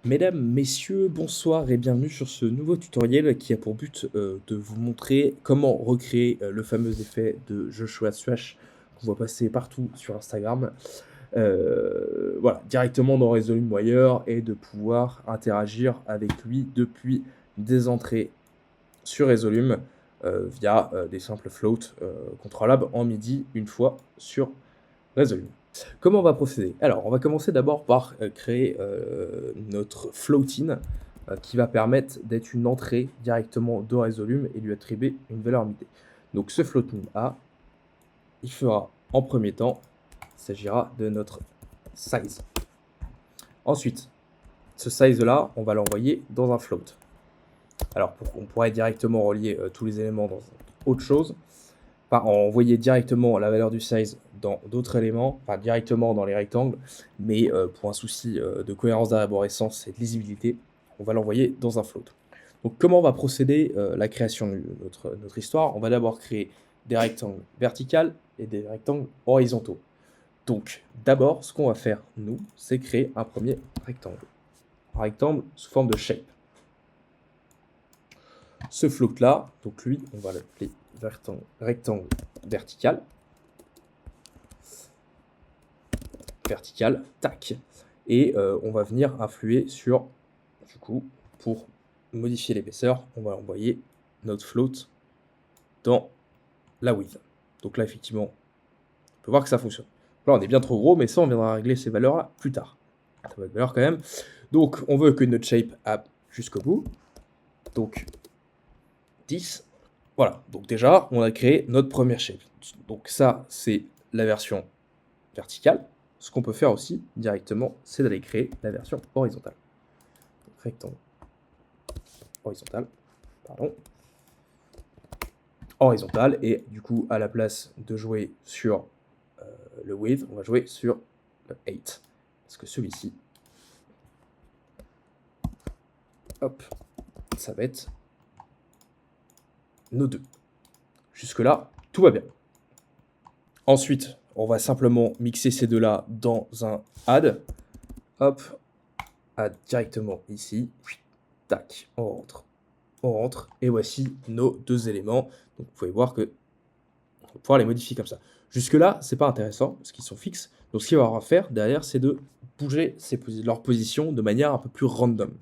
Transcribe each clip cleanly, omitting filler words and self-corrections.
Mesdames, messieurs, bonsoir et bienvenue sur ce nouveau tutoriel qui a pour but de vous montrer comment recréer le fameux effet de Joshua Swash qu'on voit passer partout sur Instagram, voilà, directement dans Resolume ou ailleurs et de pouvoir interagir avec lui depuis des entrées sur Resolume via des simples floats contrôlables en MIDI une fois sur Resolume. Comment on va procéder? Alors, on va commencer d'abord par, créer, notre float-in, qui va permettre d'être une entrée directement de Resolume et lui attribuer une valeur MIDI. Donc ce float-in-là, il fera en premier temps, il s'agira de notre size. Ensuite, ce size-là, on va l'envoyer dans un float. Alors on pourrait directement relier, tous les éléments dans autre chose, enfin, envoyer directement la valeur du size dans d'autres éléments, enfin directement dans les rectangles, mais pour un souci de cohérence d'arborescence et de lisibilité, on va l'envoyer dans un float. Donc comment on va procéder la création de notre histoire? On va d'abord créer des rectangles verticaux et des rectangles horizontaux. Donc d'abord, ce qu'on va faire, nous, c'est créer un premier rectangle. Un rectangle sous forme de shape. Ce float-là, donc lui, on va l'appeler rectangle vertical. Vertical, tac. Et on va venir influer sur, du coup, pour modifier l'épaisseur, on va envoyer notre float dans la width. Donc là, effectivement, on peut voir que ça fonctionne. Là, on est bien trop gros, mais ça, on viendra régler ces valeurs-là plus tard. Ça va être valeur quand même. Donc, on veut que notre shape aille jusqu'au bout. Donc, 10. Voilà. Donc déjà, on a créé notre première shape. Donc ça, c'est la version verticale. Ce qu'on peut faire aussi directement, c'est d'aller créer la version horizontale. Donc, rectangle horizontal, pardon, horizontal, et du coup, à la place de jouer sur le width, on va jouer sur le 8. Parce que celui-ci, hop, ça va être nos deux. Jusque-là, tout va bien. Ensuite, on va simplement mixer ces deux-là dans un add. Hop, add directement ici. Tac, on rentre. On rentre, et voici nos deux éléments. Donc vous pouvez voir que on va pouvoir les modifier comme ça. Jusque-là, c'est pas intéressant, parce qu'ils sont fixes. Donc ce qu'il va y avoir à faire derrière, c'est de bouger leur position de manière un peu plus random.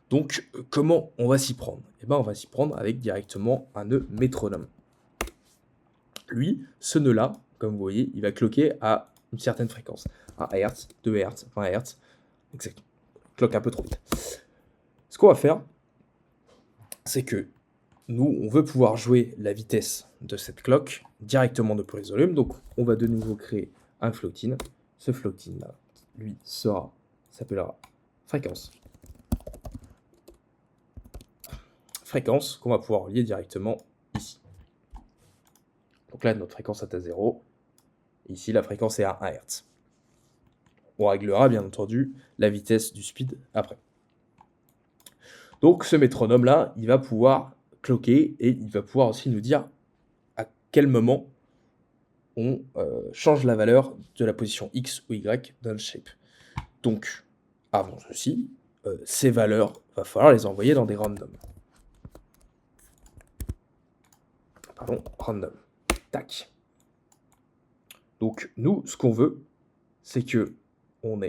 Donc comment on va s'y prendre? Eh ben, on va s'y prendre avec directement un nœud métronome. Lui, ce nœud-là, comme vous voyez, il va cloquer à une certaine fréquence. 1 Hz, 2 Hz, 20 Hz, exactement. Cloque un peu trop vite. Ce qu'on va faire, c'est que nous, on veut pouvoir jouer la vitesse de cette cloque directement depuis Resolume. Donc, on va de nouveau créer un float-in. Ce float-in-là, lui, s'appellera fréquence. Fréquence qu'on va pouvoir relier directement ici. Donc là, notre fréquence est à 0. Ici, la fréquence est à 1 Hz. On réglera, bien entendu, la vitesse du speed après. Donc, ce métronome-là, il va pouvoir cloquer et il va pouvoir aussi nous dire à quel moment on change la valeur de la position X ou Y dans le shape. Donc, avant ceci, ces valeurs, il va falloir les envoyer dans des randoms. Pardon, random. Tac. Donc, nous, ce qu'on veut, c'est que on va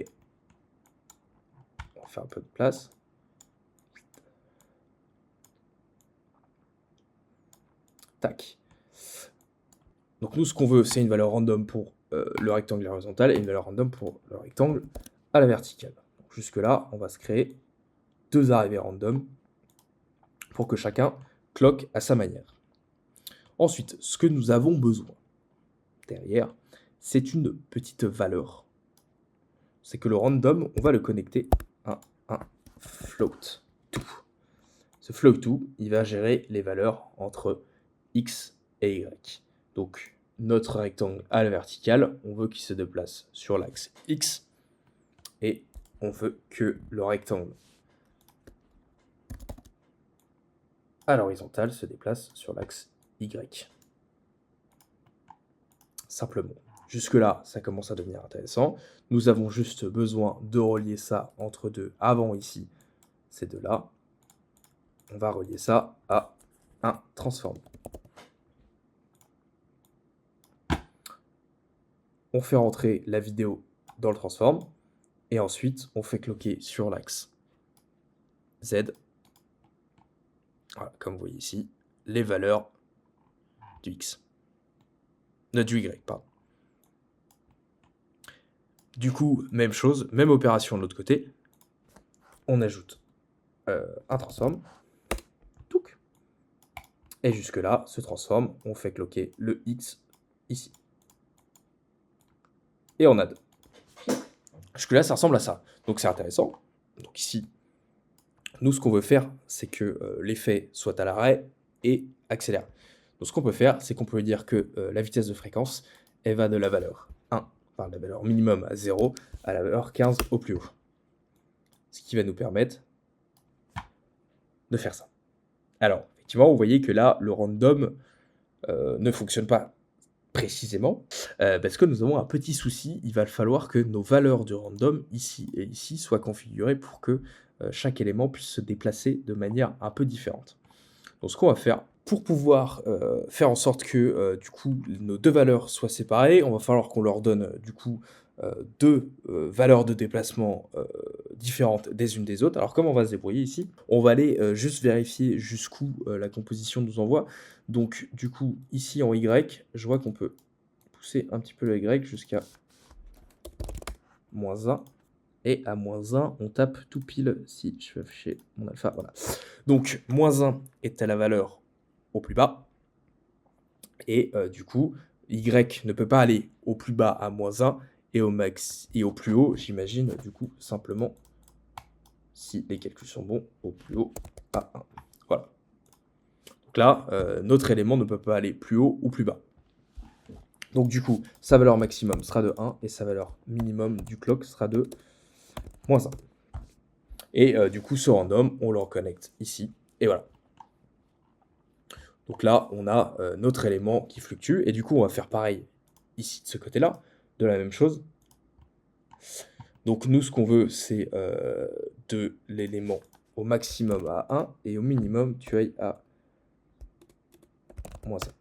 faire un peu de place. Tac. Donc, nous, ce qu'on veut, c'est une valeur random pour le rectangle horizontal et une valeur random pour le rectangle à la verticale. Jusque-là, on va se créer deux arrivées random pour que chacun cloque à sa manière. Ensuite, ce que nous avons besoin derrière, c'est une petite valeur. C'est que le random, on va le connecter à un float to. Ce float to, il va gérer les valeurs entre x et y. Donc, notre rectangle à la verticale, on veut qu'il se déplace sur l'axe x, et on veut que le rectangle à l'horizontale se déplace sur l'axe y. Simplement. Jusque-là, ça commence à devenir intéressant. Nous avons juste besoin de relier ça entre deux avant ici, ces deux-là. On va relier ça à un transform. On fait rentrer la vidéo dans le transform, et ensuite, on fait cloquer sur l'axe Z, voilà, comme vous voyez ici, les valeurs du X. Du Y, pardon. Du coup, même chose, même opération de l'autre côté. On ajoute un transform. Touc. Et jusque-là, ce transform, on fait cloquer le X ici. Et on add. Jusque-là, ça ressemble à ça. Donc c'est intéressant. Donc ici, nous, ce qu'on veut faire, c'est que l'effet soit à l'arrêt et accélère. Donc ce qu'on peut faire, c'est qu'on peut dire que la vitesse de fréquence, elle va de la valeur 1, enfin la valeur minimum à 0, à la valeur 15 au plus haut. Ce qui va nous permettre de faire ça. Alors, effectivement, vous voyez que là, le random ne fonctionne pas précisément, parce que nous avons un petit souci. Il va falloir que nos valeurs de random, ici et ici, soient configurées pour que chaque élément puisse se déplacer de manière un peu différente. Donc ce qu'on va faire, pour pouvoir faire en sorte que du coup nos deux valeurs soient séparées, on va falloir qu'on leur donne du coup deux valeurs de déplacement différentes des unes des autres. Alors comment on va se débrouiller ici? On va aller juste vérifier jusqu'où la composition nous envoie. Donc du coup ici en Y, je vois qu'on peut pousser un petit peu le Y jusqu'à -1. Et à -1, on tape tout pile si je vais afficher mon alpha. Voilà. Donc, -1 est à la valeur au plus bas. Et du coup, Y ne peut pas aller au plus bas à -1 et au max et au plus haut, j'imagine, du coup, simplement, si les calculs sont bons, au plus haut à 1. Voilà. Donc là, notre élément ne peut pas aller plus haut ou plus bas. Donc du coup, sa valeur maximum sera de 1 et sa valeur minimum du clock sera de -1. Et du coup, ce random, on le reconnecte ici. Et voilà. Donc là, on a notre élément qui fluctue. Et du coup, on va faire pareil ici de ce côté-là, de la même chose. Donc nous, ce qu'on veut, c'est de l'élément au maximum à 1 et au minimum, tu ailles à -1.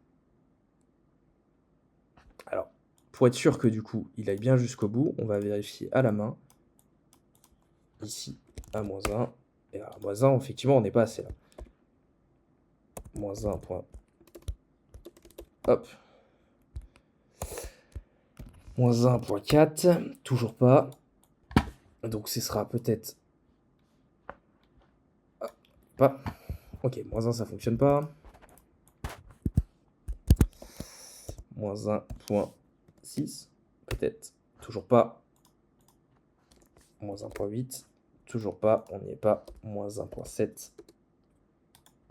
Alors, pour être sûr que du coup, il aille bien jusqu'au bout, on va vérifier à la main. Ici, à -1. Et à -1, effectivement, on n'est pas assez là. -1 point. Hop. -1.4, toujours pas. Donc ce sera peut-être... pas. Ok, -1, ça fonctionne pas. -1.6, peut-être. Toujours pas. -1.8, toujours pas. On n'y est pas. -1.7.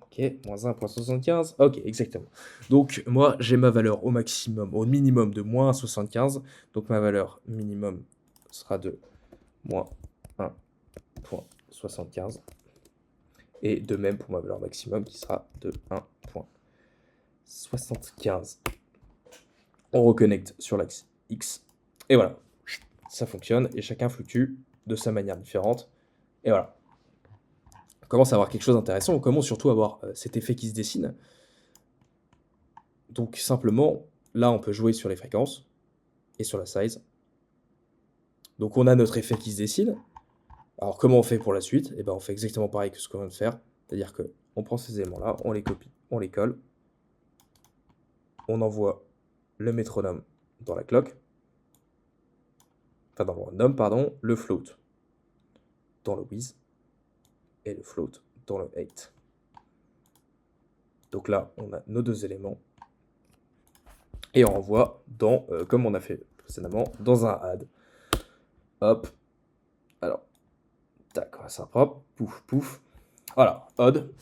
Ok, -1.75. Ok, exactement. Donc moi, j'ai ma valeur au maximum, au minimum de -75. Donc ma valeur minimum sera de -1.75. Et de même pour ma valeur maximum qui sera de 1.75. On reconnecte sur l'axe X. Et voilà, ça fonctionne et chacun fluctue de sa manière différente. Et voilà. On commence à avoir quelque chose d'intéressant. On commence surtout à avoir cet effet qui se dessine. Donc simplement, là, on peut jouer sur les fréquences et sur la size. Donc on a notre effet qui se dessine. Alors comment on fait pour la suite? Eh ben, on fait exactement pareil que ce qu'on vient de faire. C'est-à-dire qu'on prend ces éléments-là, on les copie, on les colle. On envoie le métronome dans la clock. Enfin dans le random, pardon, le float dans le with et le float dans le 8. Donc là, on a nos deux éléments et on renvoie dans, comme on a fait précédemment, dans un add. Hop, alors, tac, on va ça propre, pouf, pouf, voilà, odd.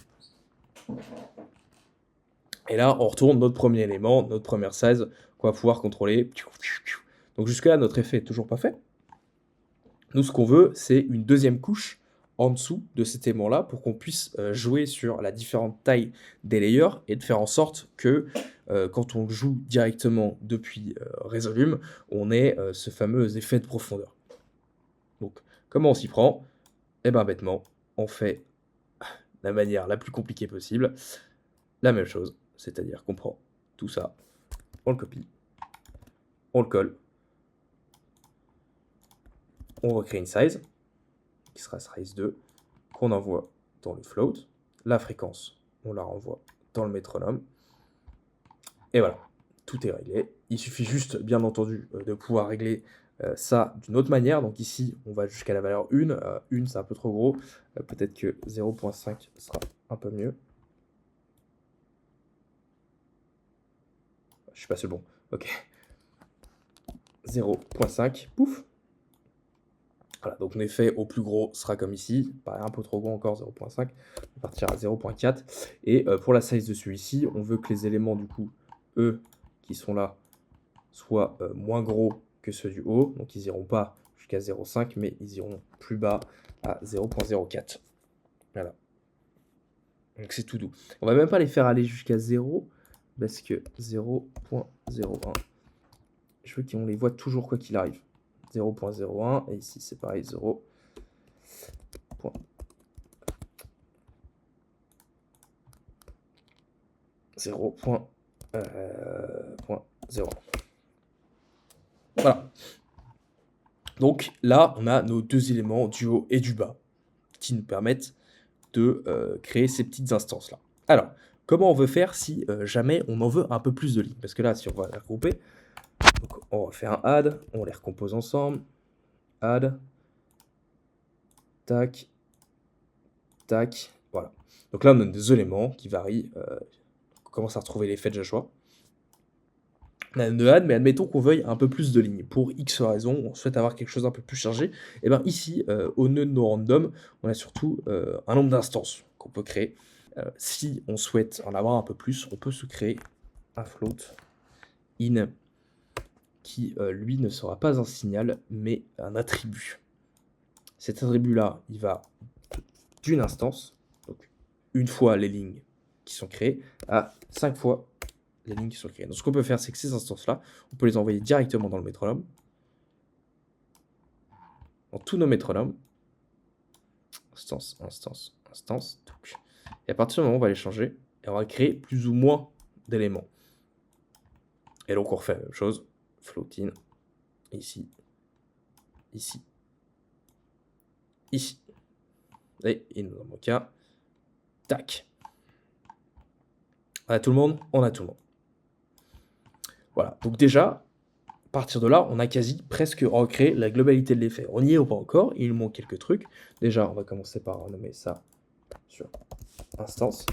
Et là, on retourne notre premier élément, notre première size, qu'on va pouvoir contrôler. Donc jusque-là, notre effet est toujours pas fait. Nous, ce qu'on veut, c'est une deuxième couche en dessous de cet élément-là pour qu'on puisse jouer sur la différente taille des layers et de faire en sorte que quand on joue directement depuis Resolume, on ait ce fameux effet de profondeur. Donc, comment on s'y prend? Eh ben bêtement, on fait la manière la plus compliquée possible, la même chose, c'est-à-dire qu'on prend tout ça, on le copie, on le colle, on recrée une size, qui sera size 2, qu'on envoie dans le float, la fréquence, on la renvoie dans le métronome, et voilà, tout est réglé. Il suffit juste, bien entendu, de pouvoir régler ça d'une autre manière. Donc ici, on va jusqu'à la valeur 1. 1, c'est un peu trop gros. Peut-être que 0.5 sera un peu mieux. Je suis pas sûr bon. Ok. 0.5, pouf. Voilà, donc l'effet au plus gros sera comme ici. Pareil, un peu trop gros encore, 0.5. On va partir à 0.4. Et pour la size de celui-ci, on veut que les éléments, du coup, eux, qui sont là, soient moins gros que ceux du haut. Donc ils iront pas jusqu'à 0.5, mais ils iront plus bas à 0.04. Voilà. Donc c'est tout doux. On va même pas les faire aller jusqu'à 0, parce que 0.01, je veux qu'on les voit toujours quoi qu'il arrive. 0.01, et ici c'est pareil, 0. 0.01. Voilà. Donc là, on a nos deux éléments du haut et du bas qui nous permettent de créer ces petites instances-là. Alors, comment on veut faire si jamais on en veut un peu plus de lignes? Parce que là, si on va les regrouper, donc on refait un add, on les recompose ensemble. Add, tac, tac, voilà. Donc là, on a des éléments qui varient. On commence à retrouver l'effet de Joshua. On a une add, mais admettons qu'on veuille un peu plus de lignes. Pour X raison, on souhaite avoir quelque chose d'un peu plus chargé. Et bien ici, au nœud de nos randoms, on a surtout un nombre d'instances qu'on peut créer. Si on souhaite en avoir un peu plus, on peut se créer un float in qui, lui, ne sera pas un signal, mais un attribut. Cet attribut-là, il va d'une instance, donc une fois les lignes qui sont créées, à 5 fois les lignes qui sont créées. Donc ce qu'on peut faire, c'est que ces instances-là, on peut les envoyer directement dans le métronome, dans tous nos métronomes. Instance, instance, instance. Et à partir du moment où on va les changer, et on va créer plus ou moins d'éléments. Et donc on refait la même chose. Float in, ici, ici, ici. Et il nous en manque un. Tac. On a tout le monde? On a tout le monde. Voilà. Donc déjà, à partir de là, on a quasi presque recréé la globalité de l'effet. On n'y est pas encore, il nous manque quelques trucs. Déjà, on va commencer par renommer ça sur instance.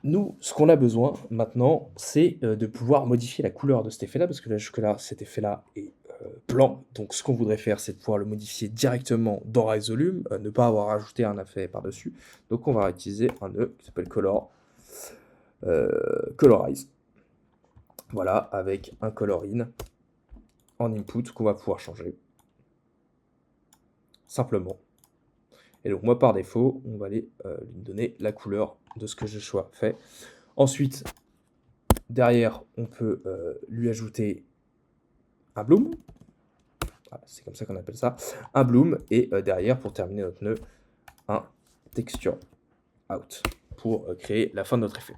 Nous, ce qu'on a besoin maintenant, c'est de pouvoir modifier la couleur de cet effet-là, parce que là, jusque-là, cet effet-là est blanc. Donc, ce qu'on voudrait faire, c'est de pouvoir le modifier directement dans Resolume, ne pas avoir ajouté un effet par-dessus. Donc, on va utiliser un nœud qui s'appelle Colorize. Voilà, avec un color in en input qu'on va pouvoir changer. Simplement. Et donc, moi, par défaut, on va aller lui donner la couleur de ce que je fait. Ensuite, derrière, on peut lui ajouter un bloom. Voilà, c'est comme ça qu'on appelle ça. Un bloom. Et derrière, pour terminer notre nœud, un texture out pour créer la fin de notre effet.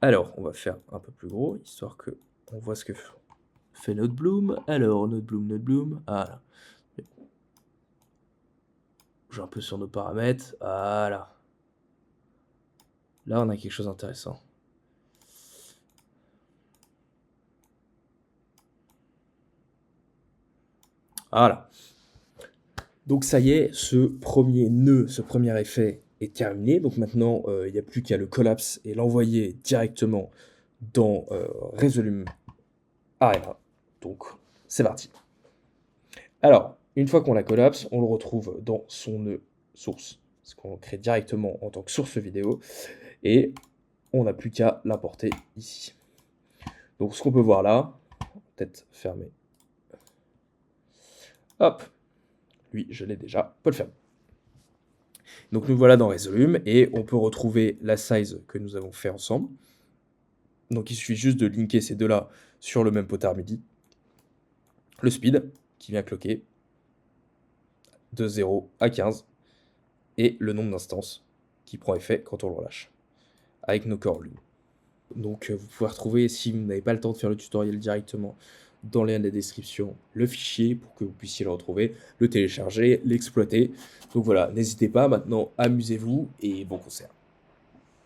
Alors, on va faire un peu plus gros, histoire que on voit ce que fait notre bloom. Alors, notre bloom. Voilà. Joue un peu sur nos paramètres. Voilà. Là, on a quelque chose d'intéressant. Voilà. Donc ça y est, ce premier nœud, ce premier effet est terminé. Donc maintenant, il n'y a plus qu'à le collapse et l'envoyer directement dans Resolume Area. Donc c'est parti. Alors, une fois qu'on la collapse, on le retrouve dans son nœud source, ce qu'on crée directement en tant que source vidéo, et on n'a plus qu'à l'importer ici. Donc ce qu'on peut voir là, peut-être fermer. Hop, lui je l'ai déjà, on peut le fermer. Donc nous voilà dans Resolume et on peut retrouver la size que nous avons fait ensemble. Donc il suffit juste de linker ces deux-là sur le même potard MIDI. Le speed qui vient cloquer de 0 à 15 et le nombre d'instances qui prend effet quand on le relâche avec nos corps Lune. Donc vous pouvez retrouver, si vous n'avez pas le temps de faire le tutoriel directement, dans les liens de la description, le fichier pour que vous puissiez le retrouver, le télécharger, l'exploiter. Donc voilà, n'hésitez pas, maintenant amusez-vous et bon concert.